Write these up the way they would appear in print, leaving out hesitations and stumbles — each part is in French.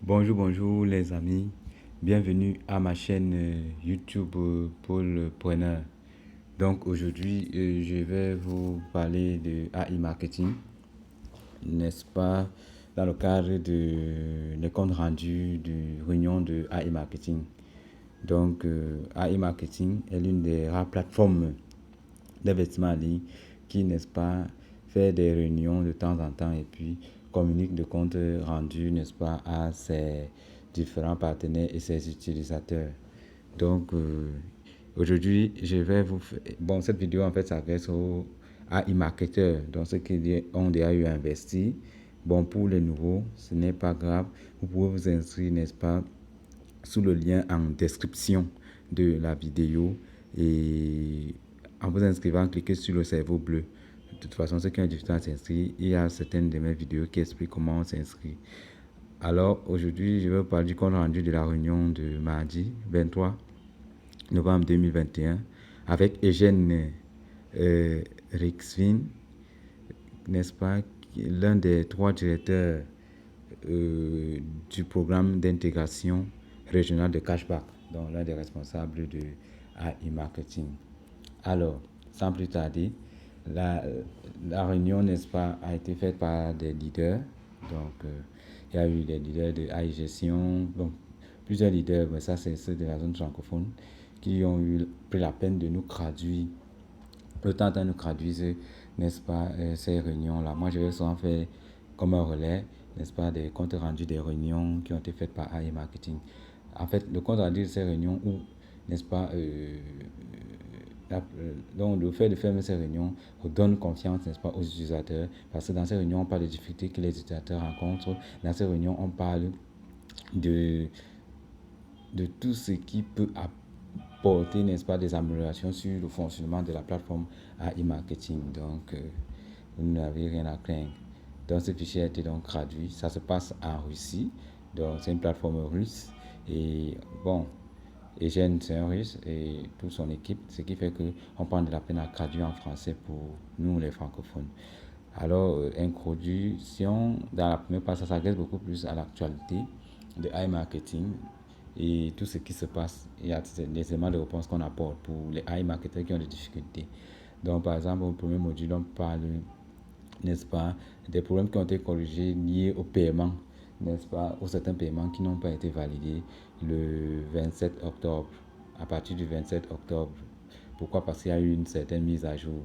Bonjour les amis, bienvenue à ma chaîne YouTube Paul Preneur. Donc aujourd'hui, je vais vous parler de AI Marketing, n'est-ce pas, dans le cadre des comptes rendus de réunion de AI Marketing. Donc AI Marketing est l'une des rares plateformes d'investissement en ligne qui, n'est-ce pas, fait des réunions de temps en temps et puis communique de comptes rendus, n'est-ce pas, à ses différents partenaires et ses utilisateurs. Donc, aujourd'hui, je vais vous faire... Bon, cette vidéo, en fait, s'adresse aux e-marketeurs, donc ceux qui ont déjà eu investi. Bon, pour les nouveaux, ce n'est pas grave. Vous pouvez vous inscrire, n'est-ce pas, sous le lien en description de la vidéo et en vous inscrivant, cliquez sur le cerveau bleu. De toute façon, ceux qui ont du temps à s'inscrire, il y a certaines de mes vidéos qui expliquent comment on s'inscrit. Alors, aujourd'hui, je vais vous parler du compte rendu de la réunion de mardi 23 novembre 2021 avec Eugène Rixvin, n'est-ce pas, l'un des 3 directeurs du programme d'intégration régionale de Cashback, donc l'un des responsables de AI Marketing. Alors, sans plus tarder, la réunion, n'est-ce pas, a été faite par des leaders. Donc, il y a eu des leaders de AI Gestion, donc plusieurs leaders, mais ça c'est ceux de la zone francophone, qui ont pris la peine de nous traduire, le temps de nous traduire, n'est-ce pas, ces réunions-là. Moi, je vais souvent faire comme un relais, n'est-ce pas, des comptes rendus des réunions qui ont été faites par AI Marketing. En fait, le compte rendu de ces réunions où, n'est-ce pas, donc le fait de faire ces réunions donne confiance, n'est-ce pas, aux utilisateurs, parce que dans ces réunions, on parle des difficultés que les utilisateurs rencontrent. Dans ces réunions, on parle de tout ce qui peut apporter, n'est-ce pas, des améliorations sur le fonctionnement de la plateforme AI Marketing. Donc, vous n'avez rien à craindre. Donc, ce fichier a été donc traduit. Ça se passe en Russie. Donc, c'est une plateforme russe. Et bon, Eugène, c'est un russe et toute son équipe, ce qui fait qu'on prend de la peine à traduire en français pour nous, les francophones. Alors, introduction, dans la première partie, ça s'adresse beaucoup plus à l'actualité de AI Marketing et tout ce qui se passe. Il y a des éléments de réponse qu'on apporte pour les AI marketeurs qui ont des difficultés. Donc, par exemple, au premier module, on parle, n'est-ce pas, des problèmes qui ont été corrigés liés au paiement, n'est-ce pas, aux certains paiements qui n'ont pas été validés le 27 octobre. À partir du 27 octobre. Pourquoi? Parce qu'il y a eu une certaine mise à jour.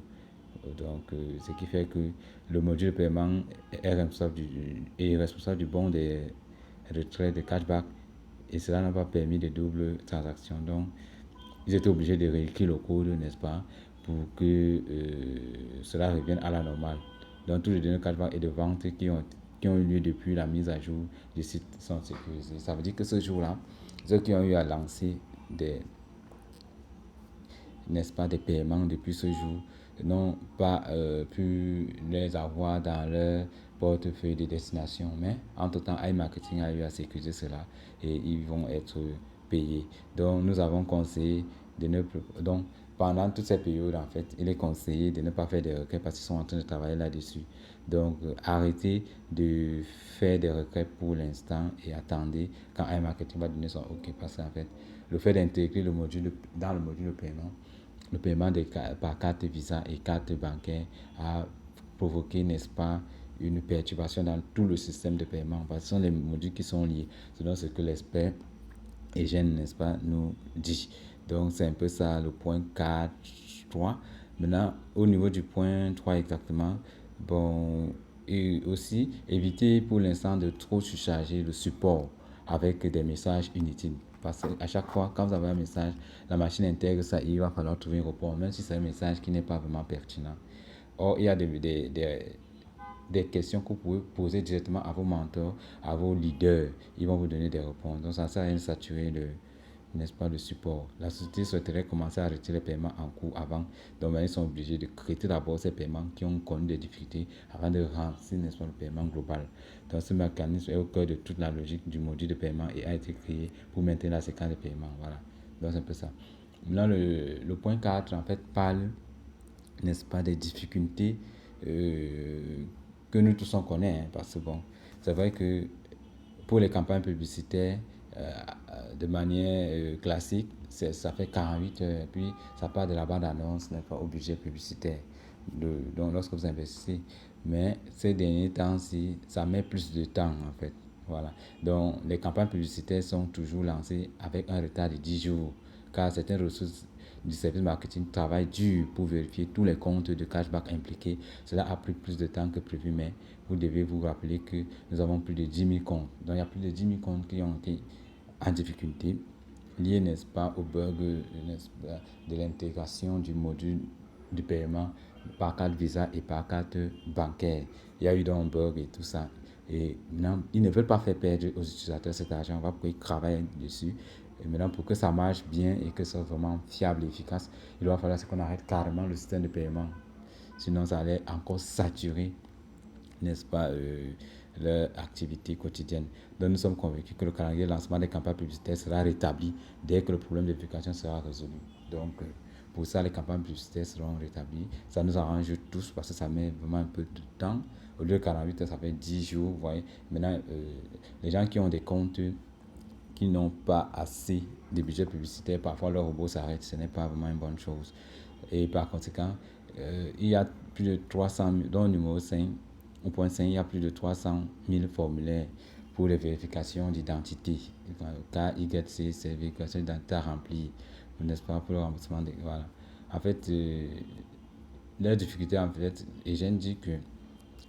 Donc, ce qui fait que le module de paiement est responsable du bon des retraits de cashback et cela n'a pas permis de double transaction. Donc, ils étaient obligés de réécrire le code, n'est-ce pas, pour que cela revienne à la normale. Donc, tous les données de cashback et de vente qui ont eu lieu depuis la mise à jour du site sont sécurisés. Ça veut dire que ce jour-là, ceux qui ont eu à lancer des, n'est-ce pas, des paiements depuis ce jour n'ont pas pu les avoir dans leur portefeuille de destination. Mais entre-temps, iMarketing a eu à sécuriser cela et ils vont être payés. Donc, nous avons conseillé de ne plus... Donc, pendant toutes ces périodes, en fait, il est conseillé de ne pas faire des requêtes parce qu'ils sont en train de travailler là-dessus. Donc, arrêtez de faire des requêtes pour l'instant et attendez quand iMarketing va donner son OK. Parce qu'en fait, le fait d'intégrer le module dans le module de paiement, le paiement par carte Visa et carte bancaire a provoqué, n'est-ce pas, une perturbation dans tout le système de paiement. Parce que ce sont les modules qui sont liés. C'est donc ce que l'expert Eugène, n'est-ce pas, nous dit. Donc, c'est un peu ça le point 4.3. Maintenant, au niveau du point 3 exactement, bon, et aussi éviter pour l'instant de trop surcharger le support avec des messages inutiles. Parce qu'à chaque fois, quand vous avez un message, la machine intègre ça et il va falloir trouver un report, même si c'est un message qui n'est pas vraiment pertinent. Or, il y a des questions que vous pouvez poser directement à vos mentors, à vos leaders. Ils vont vous donner des réponses. Donc, ça sert à rien de saturer n'est-ce pas, le support. La société souhaiterait commencer à retirer les paiements en cours avant. Donc, ils sont obligés de traiter d'abord ces paiements qui ont connu des difficultés avant de rendre, n'est-ce pas, le paiement global. Donc, ce mécanisme est au cœur de toute la logique du module de paiement et a été créé pour maintenir la séquence de paiement. Voilà. Donc, c'est un peu ça. Maintenant, le point 4, en fait, parle, n'est-ce pas, des difficultés que nous tous on connaît. Parce que, bon, c'est vrai que pour les campagnes publicitaires, de manière classique, ça fait 48 heures. Puis, ça part de la bande-annonce, n'est pas au budget publicitaire. Donc, lorsque vous investissez. Mais ces derniers temps-ci, ça met plus de temps, en fait. Voilà. Donc, les campagnes publicitaires sont toujours lancées avec un retard de 10 jours, car certaines ressources du service marketing travaillent dur pour vérifier tous les comptes de cashback impliqués. Cela a pris plus de temps que prévu, mais vous devez vous rappeler que nous avons plus de 10 000 comptes. Donc, il y a plus de 10 000 comptes qui ont été en difficulté, liés, n'est-ce pas, au bug de l'intégration du module de paiement par carte Visa et par carte bancaire. Il y a eu donc un bug et tout ça. Et maintenant, ils ne veulent pas faire perdre aux utilisateurs cet argent. On va pouvoir travailler dessus. Et maintenant, pour que ça marche bien et que ça soit vraiment fiable et efficace, il va falloir qu'on arrête carrément le système de paiement. Sinon, ça allait encore saturer, n'est-ce pas, leur activité quotidienne. Donc, nous sommes convaincus que le calendrier de lancement des campagnes publicitaires sera rétabli dès que le problème de vérification sera résolu. Donc, pour ça, les campagnes publicitaires seront rétablies. Ça nous arrange tous parce que ça met vraiment un peu de temps. Au lieu de 48 heures, ça fait 10 jours. Vous voyez. Maintenant, les gens qui ont des comptes qui n'ont pas assez de budget publicitaire, parfois leur robot s'arrête. Ce n'est pas vraiment une bonne chose. Et par conséquent, il y a plus de 300 000, dans le numéro 5, au point 5, il y a plus de 300 000 formulaires pour les vérifications d'identité. KYC, c'est vérification d'identité à remplir, n'est-ce pas, pour le remboursement. Voilà. En fait, la difficulté, en fait, et j'ai dit que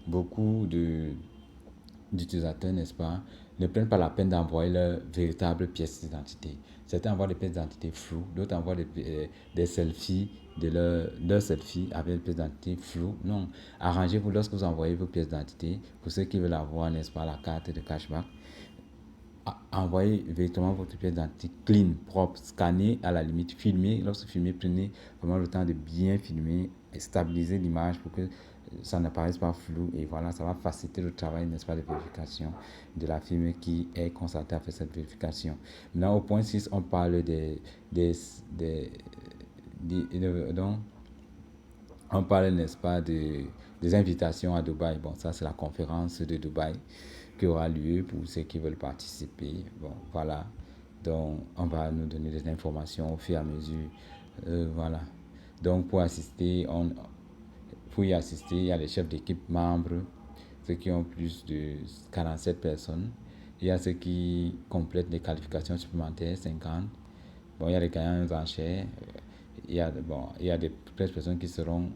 beaucoup d'utilisateurs, n'est-ce pas, ne prennent pas la peine d'envoyer leur véritable pièce d'identité. Certains envoient des pièces d'identité floues, d'autres envoient des selfies de leur selfie avec des pièces d'identité floues. Non, arrangez-vous lorsque vous envoyez vos pièces d'identité, pour ceux qui veulent avoir, n'est-ce pas, la carte de cashback, envoyez véritablement votre pièce d'identité clean, propre, scannée à la limite, filmez. Lorsque vous filmez, prenez vraiment le temps de bien filmer et stabiliser l'image pour que ça n'apparaisse pas flou. Et voilà, ça va faciliter le travail, n'est-ce pas, de vérification de la firme qui est constatée à faire cette vérification. Maintenant, au point 6, on parle donc, on parle, n'est-ce pas, des invitations à Dubaï. Bon, ça, c'est la conférence de Dubaï qui aura lieu pour ceux qui veulent participer. Bon, voilà. Donc, on va nous donner des informations au fur et à mesure. Voilà. Donc, pour y assister, il y a les chefs d'équipe membres, ceux qui ont plus de 47 personnes. Il y a ceux qui complètent les qualifications supplémentaires, 50. Bon, il y a les gagnants en enchères. Il y a des personnes qui seront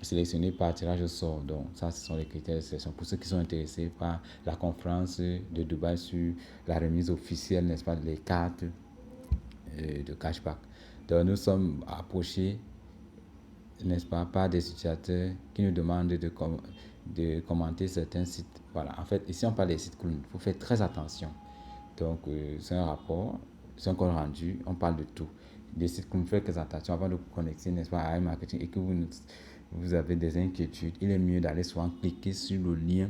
sélectionnés par tirage au sort. Donc, ça, ce sont les critères de sélection. Pour ceux qui sont intéressés par la conférence de Dubaï sur la remise officielle, n'est-ce pas, des cartes de cashback. Donc, nous sommes approchés, n'est-ce pas, par des utilisateurs qui nous demandent de commenter certains sites. Voilà. En fait, ici, on parle des sites clowns. Il faut faire très attention. Donc, c'est un rapport, c'est un compte rendu, on parle de tout. Des sites clowns, faites très attention avant de vous connecter, n'est-ce pas, à iMarketing et que vous avez des inquiétudes. Il est mieux d'aller souvent cliquer sur le lien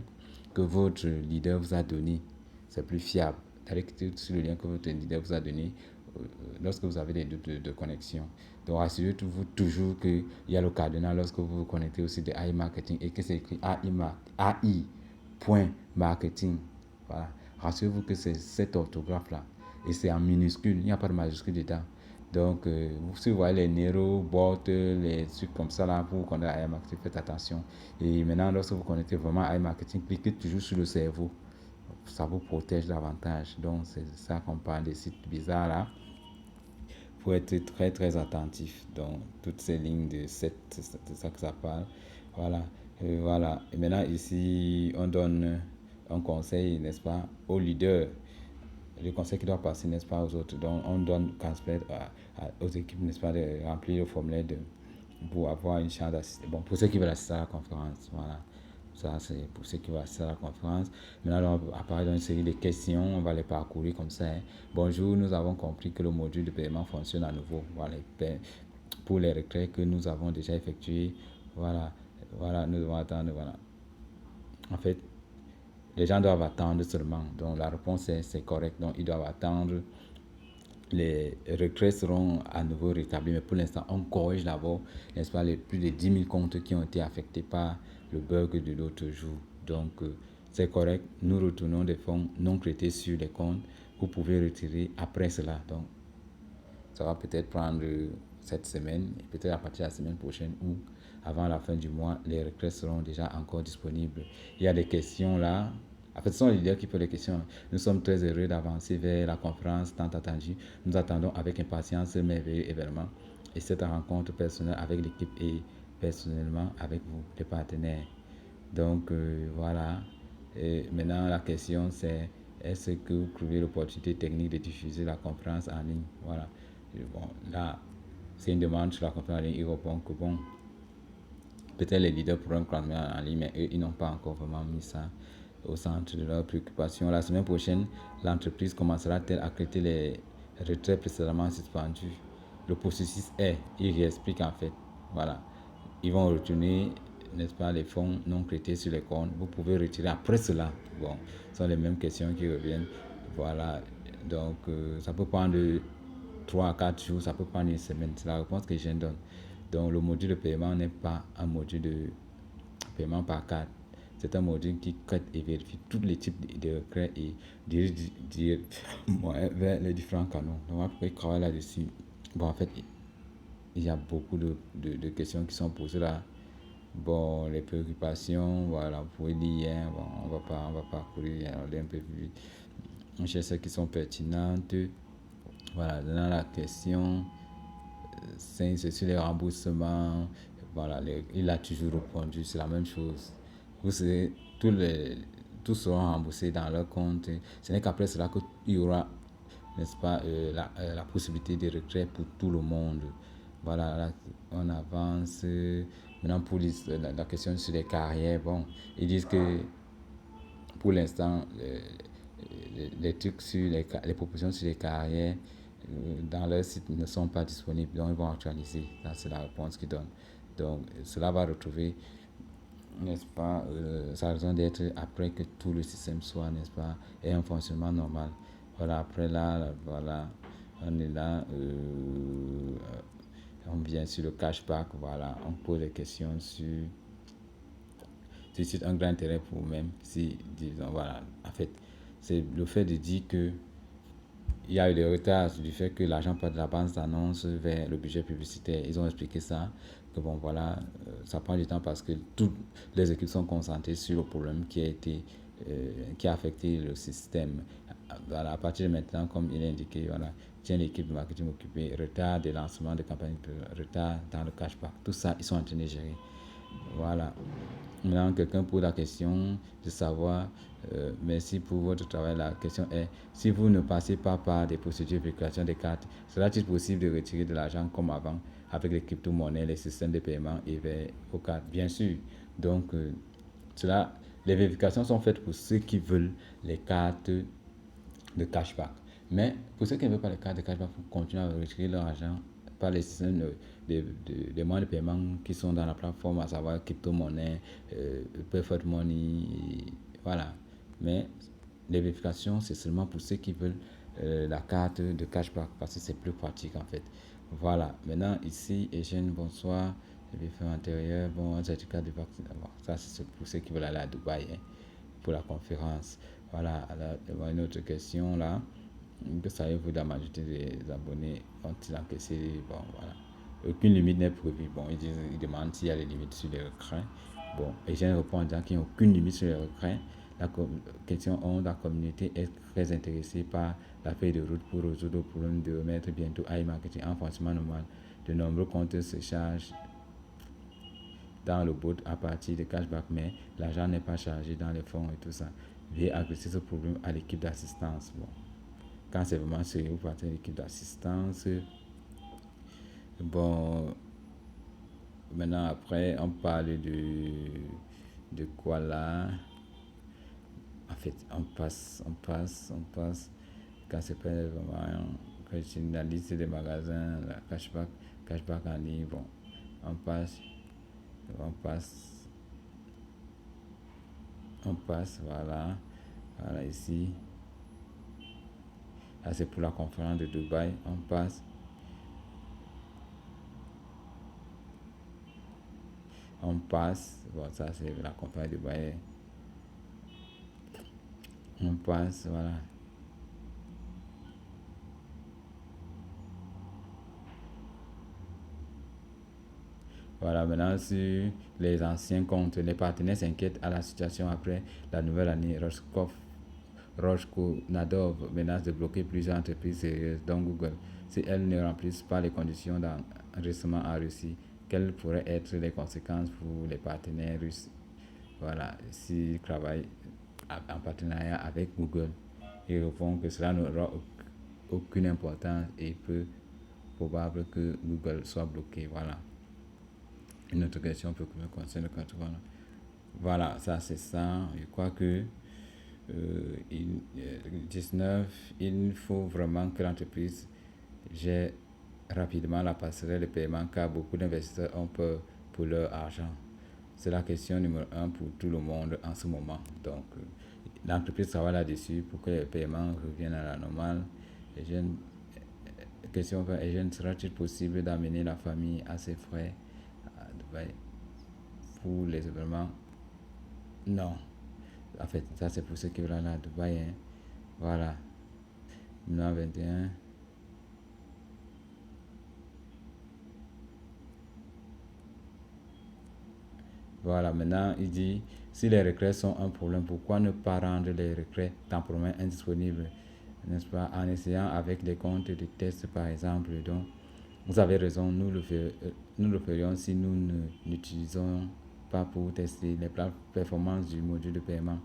que votre leader vous a donné. C'est plus fiable d'aller cliquer sur le lien que votre leader vous a donné lorsque vous avez des doutes de connexion. Donc, assurez-vous toujours qu'il y a le cadenas lorsque vous vous connectez aussi de iMarketing et que c'est écrit AI.marketing. Voilà. Rassurez-vous que c'est cette orthographe-là. Et c'est en minuscule, il n'y a pas de majuscule dedans. Donc, si vous voyez les Nero, Bot, les trucs comme ça, là, pour vous connaître à iMarketing, faites attention. Et maintenant, lorsque vous connectez vraiment à iMarketing, cliquez toujours sur le cerveau. Ça vous protège davantage. Donc, c'est ça qu'on parle des sites bizarres, là. Il faut être très, très attentif. Donc, toutes ces lignes de 7, c'est de ça que ça parle. Voilà. Voilà. Et maintenant, ici, on donne un conseil, n'est-ce pas, aux leaders. Le conseil qui doit passer, n'est-ce pas, aux autres. Donc, on donne aux équipes, n'est-ce pas, de remplir le formulaire pour avoir une chance d'assister. Bon, pour ceux qui veulent assister à la conférence, voilà. Ça, c'est pour ceux qui veulent assister à la conférence. Maintenant, on va apparaître dans une série de questions. On va les parcourir comme ça. Hein. Bonjour, nous avons compris que le module de paiement fonctionne à nouveau. Voilà, pour les retraits que nous avons déjà effectués. Voilà, voilà, nous devons attendre. Voilà. En fait, les gens doivent attendre seulement. Donc, la réponse est c'est correct. Donc, ils doivent attendre. Les retraits seront à nouveau rétablis. Mais pour l'instant, on corrige d'abord, n'est-ce pas, les plus de 10 000 comptes qui ont été affectés par le bug de l'autre jour. Donc, c'est correct, nous retournons des fonds non traités sur les comptes. Vous pouvez retirer après cela. Donc, ça va peut-être prendre cette semaine, et peut-être à partir de la semaine prochaine ou avant la fin du mois, les retraits seront déjà encore disponibles. Il y a des questions là. En fait, ce sont les leaders qui posent les questions. Nous sommes très heureux d'avancer vers la conférence tant attendue. Nous attendons avec impatience ce merveilleux événement et cette rencontre personnelle avec l'équipe et personnellement avec vous, les partenaires. Donc voilà. Et maintenant, la question c'est est-ce que vous trouvez l'opportunité technique de diffuser la conférence en ligne? Voilà. Et bon, là, c'est une demande sur la conférence en ligne. Ils répondent que bon, peut-être les leaders pourront transmettre en ligne, mais eux, ils n'ont pas encore vraiment mis ça au centre de leurs préoccupations. La semaine prochaine, l'entreprise commencera-t-elle à traiter les retraits précédemment suspendus? Le processus est, il réexplique en fait, voilà, ils vont retourner, n'est-ce pas, les fonds non traités sur les comptes. Vous pouvez retirer après cela. Bon, ce sont les mêmes questions qui reviennent. Voilà, donc ça peut prendre 3 à 4 jours, ça peut prendre une semaine. C'est la réponse que je donne. Donc le module de paiement n'est pas un module de paiement par carte. C'est un module qui traite et vérifie tous les types de retraits et dirige vers les différents canaux. Donc après, il travaille là-dessus. Bon, en fait, il y a beaucoup de questions qui sont posées là. Bon, les préoccupations, voilà, vous pouvez lire, hein. Bon, on va pas courir, on est un peu plus vite. On cherche celles qui sont pertinentes. Voilà, dans la question, c'est sur les remboursements. Voilà, il a toujours répondu, c'est la même chose. Vous savez, tous seront remboursés dans leur compte. Ce n'est qu'après cela qu'il y aura, n'est-ce pas, la possibilité de retrait pour tout le monde. Voilà, là, on avance. Maintenant, pour la question sur les carrières, bon, ils disent que pour l'instant, les trucs sur les propositions sur les carrières dans leur site ne sont pas disponibles, donc ils vont actualiser. Ça, c'est la réponse qu'ils donnent. Donc, cela va retrouver, n'est-ce pas, sa raison d'être après que tout le système soit, n'est-ce pas, ait un fonctionnement normal. Voilà, après là, voilà, on est là, on vient sur le cashback, voilà, on pose des questions sur c'est un grand intérêt pour vous-même. Si, disons, voilà, en fait, c'est le fait de dire que il y a eu des retards du fait que l'argent part de la bande d'annonce vers le budget publicitaire. Ils ont expliqué ça, que bon, voilà, ça prend du temps parce que toutes les équipes sont concentrées sur le problème qui a affecté le système. Voilà, à partir de maintenant, comme il est indiqué, voilà, tiens l'équipe de marketing occupée, retard des lancements de campagne, retard dans le cashback, tout ça, ils sont en train de gérer. Voilà. Maintenant, quelqu'un pose la question de savoir, merci pour votre travail. La question est, si vous ne passez pas par des procédures de vérification des cartes, sera-t-il possible de retirer de l'argent comme avant avec les crypto-monnaies, les systèmes de paiement et vers vos cartes? Bien sûr. Donc, cela, les vérifications sont faites pour ceux qui veulent les cartes de cashback. Mais pour ceux qui ne veulent pas les cartes de cashback, pour continuer à retirer leur argent par les systèmes des moyens de paiement qui sont dans la plateforme, à savoir crypto-monnaie, preferred money, voilà. Mais les vérifications, c'est seulement pour ceux qui veulent la carte de cashback parce que c'est plus pratique en fait. Voilà. Maintenant, ici, Eugène, bonsoir. Je vais faire intérieur. Bon, un certificat de vaccin. Bon, ça, c'est pour ceux qui veulent aller à Dubaï, hein, pour la conférence. Voilà. Alors, une autre question là. Que savez-vous de la majorité des abonnés ont-ils encaissé? Bon, voilà. Aucune limite n'est prévue. Bon, ils demandent s'il y a des limites sur les retraits. Bon, et j'ai répondu en disant qu'il n'y a aucune limite sur les retraits. La question 11, la communauté est très intéressée par la feuille de route pour résoudre le problème de remettre bientôt iMarketing en fonctionnement normal. De nombreux comptes se chargent dans le bot à partir de cashback, mais l'argent n'est pas chargé dans les fonds et tout ça. Veuillez adresser ce problème à l'équipe d'assistance. Bon. Quand c'est vraiment sérieux, vous partez l'équipe d'assistance. Bon, maintenant après, on parle de quoi là? En fait, on passe. Quand c'est pas vraiment, quand c'est la liste des magasins, la cashback en ligne, bon, on passe, on passe, voilà, voilà ici. Là, c'est pour la conférence de Dubaï, on passe. On passe, bon, ça c'est la conférence de Dubaï. On passe, voilà. Voilà, maintenant sur les anciens comptes, les partenaires s'inquiètent à la situation après la nouvelle année. Rojkonadov menace de bloquer plusieurs entreprises sérieuses, dont Google, si elles ne remplissent pas les conditions d'enregistrement en Russie. Quelles pourraient être les conséquences pour les partenaires russes? Voilà, s'ils travaillent en partenariat avec Google, ils répondent que cela n'aura aucune importance et peu probable que Google soit bloqué. Voilà. Une autre question peut me concerne quand voilà. Voilà, ça c'est ça. Je crois que 19, il faut vraiment que l'entreprise gère rapidement la passerelle de paiement car beaucoup d'investisseurs ont peur pour leur argent. C'est la question numéro un pour tout le monde en ce moment. Donc, l'entreprise travaille là-dessus pour que les paiements reviennent à la normale. Les jeunes, question, les jeunes, sera-t-il possible d'amener la famille à ses frais à Dubaï pour les événements? Non. En fait, ça c'est pour ceux qui veulent aller à Dubaï. Hein. Voilà. 1921. Voilà, maintenant il dit, si les regrets sont un problème, pourquoi ne pas rendre les regrets temporairement indisponibles, n'est-ce pas, en essayant avec des comptes de test par exemple. Donc, vous avez raison, nous le ferions si nous n'utilisons pas pour tester les performances du module de paiement.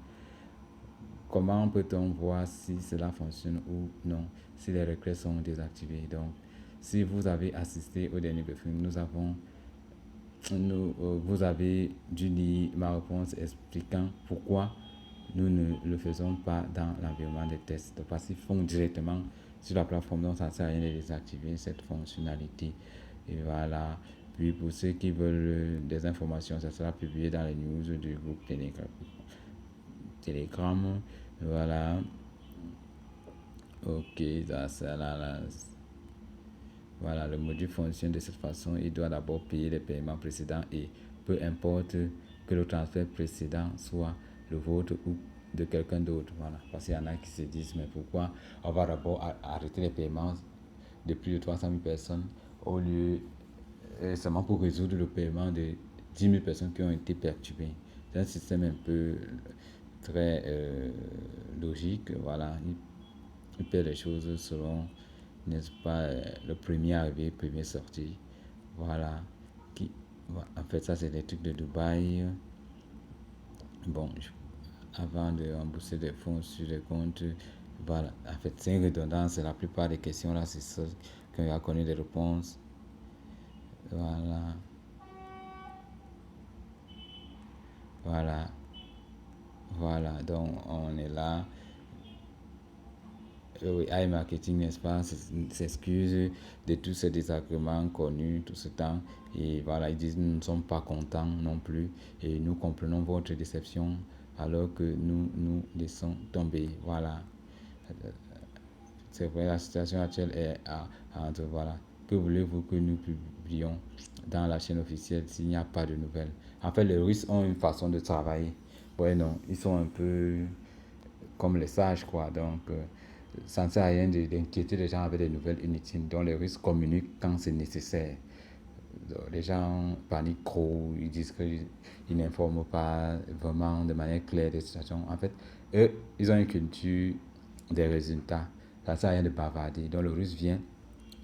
Comment peut-on voir si cela fonctionne ou non, si les regrets sont désactivés? Donc, si vous avez assisté au dernier briefing, vous avez dû lire ma réponse expliquant pourquoi nous ne le faisons pas dans l'environnement des tests. Parce qu'ils font directement sur la plateforme, donc ça ne sert à rien de désactiver cette fonctionnalité. Et voilà. Puis pour ceux qui veulent des informations, ça sera publié dans les news du groupe Telegram. Voilà. Ok, ça là. Voilà, le module fonctionne de cette façon. Il doit d'abord payer les paiements précédents et peu importe que le transfert précédent soit le vôtre ou de quelqu'un d'autre. Voilà, parce qu'il y en a qui se disent, mais pourquoi on va d'abord arrêter les paiements de plus de 300 000 personnes au lieu seulement pour résoudre le paiement de 10 000 personnes qui ont été perturbées. C'est un système un peu très logique. Voilà, il paie les choses selon, n'est-ce pas, le premier arrivé, premier sorti. Voilà. En fait, ça, c'est des trucs de Dubaï. Bon, avant de rembourser des fonds sur les comptes, voilà. En fait, c'est une redondance. La plupart des questions là, c'est ça qu'on a connu des réponses. Voilà. Voilà. Voilà. Donc, on est là. Oui, iMarketing, n'est-ce pas, s'excuse de tous ces désagréments connus tout ce temps. Et voilà, ils disent nous ne sommes pas contents non plus. Et nous comprenons votre déception alors que nous laissons tomber. Voilà. C'est vrai, la situation actuelle est entre voilà. Que voulez-vous que nous publions dans la chaîne officielle s'il n'y a pas de nouvelles? En fait, les Russes ont une façon de travailler. Ouais, non, ils sont un peu comme les sages, quoi. Donc, ça ne sert à rien d'inquiéter les gens avec des nouvelles inutiles. Donc, les Russes communiquent quand c'est nécessaire. Donc, les gens paniquent trop, ils disent qu'ils n'informent pas vraiment de manière claire des situations. En fait, eux, ils ont une culture des résultats. Ça ne sert à rien de bavarder. Donc, le Russe vient,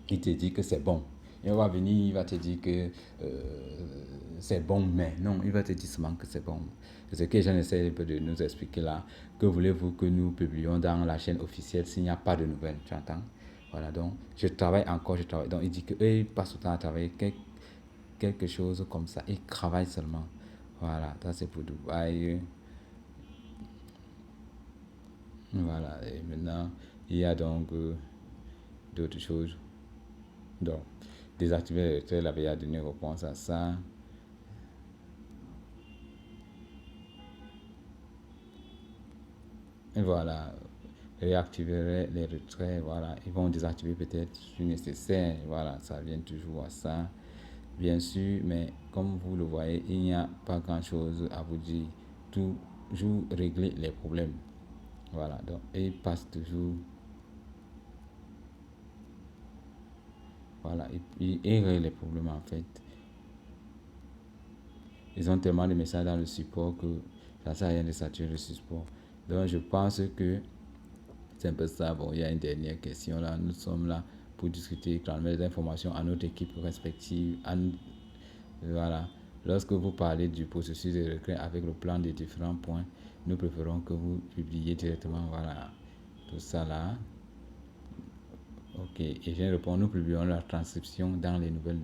il te dit que c'est bon. Il va venir, il va te dire que c'est bon, mais non, il va te dire seulement que c'est bon. C'est ce que j'en essaie de nous expliquer là. Que voulez-vous que nous publions dans la chaîne officielle s'il n'y a pas de nouvelles, tu entends? Voilà, donc je travaille encore, je travaille. Donc il dit qu'eux, ils passent le temps à travailler quelque chose comme ça. Ils travaillent seulement. Voilà, ça c'est pour Dubaï. Voilà, et maintenant, il y a donc d'autres choses. Donc, désactiver les traits, la veille à donner réponse à ça. Et voilà, réactiver les retraits, voilà, ils vont désactiver peut-être si nécessaire, voilà, ça vient toujours à ça, bien sûr, mais comme vous le voyez, il n'y a pas grand-chose à vous dire, toujours régler les problèmes, Voilà, donc, et ils passent toujours. Voilà, et règlent les problèmes en fait. Ils ont tellement de messages dans le support que ça ne sert à rien de saturer le support. Donc, je pense que c'est un peu ça. Bon, il y a une dernière question là. Nous sommes là pour discuter, transmettre des informations à notre équipe respective. Voilà. Lorsque vous parlez du processus de recrutement avec le plan des différents points, nous préférons que vous publiez directement. Voilà. Tout ça là. Ok. Et je réponds, nous publierons la transcription dans les nouvelles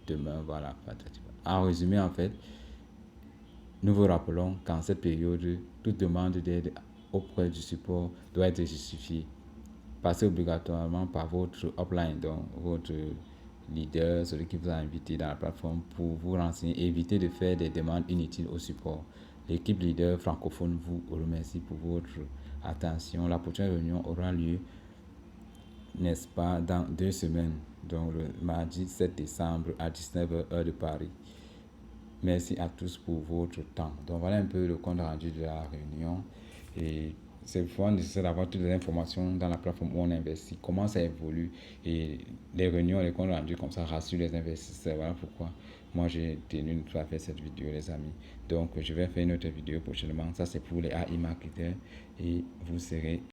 demain. Voilà. En résumé, en fait, nous vous rappelons qu'en cette période, toute demande d'aide auprès du support doit être justifiée. Passez obligatoirement par votre upline, donc votre leader, celui qui vous a invité dans la plateforme pour vous renseigner et éviter de faire des demandes inutiles au support. L'équipe leader francophone vous remercie pour votre attention. La prochaine réunion aura lieu, n'est-ce pas, dans 2 semaines, donc le mardi 7 décembre à 19h heure de Paris. Merci à tous pour votre temps. Donc voilà un peu le compte rendu de la réunion. Et c'est vraiment nécessaire d'avoir toutes les informations dans la plateforme où on investit, comment ça évolue. Et les réunions, les comptes rendus comme ça rassurent les investisseurs. Voilà pourquoi moi j'ai tenu à faire cette vidéo, les amis. Donc je vais faire une autre vidéo prochainement. Ça c'est pour les AI marketeurs et vous serez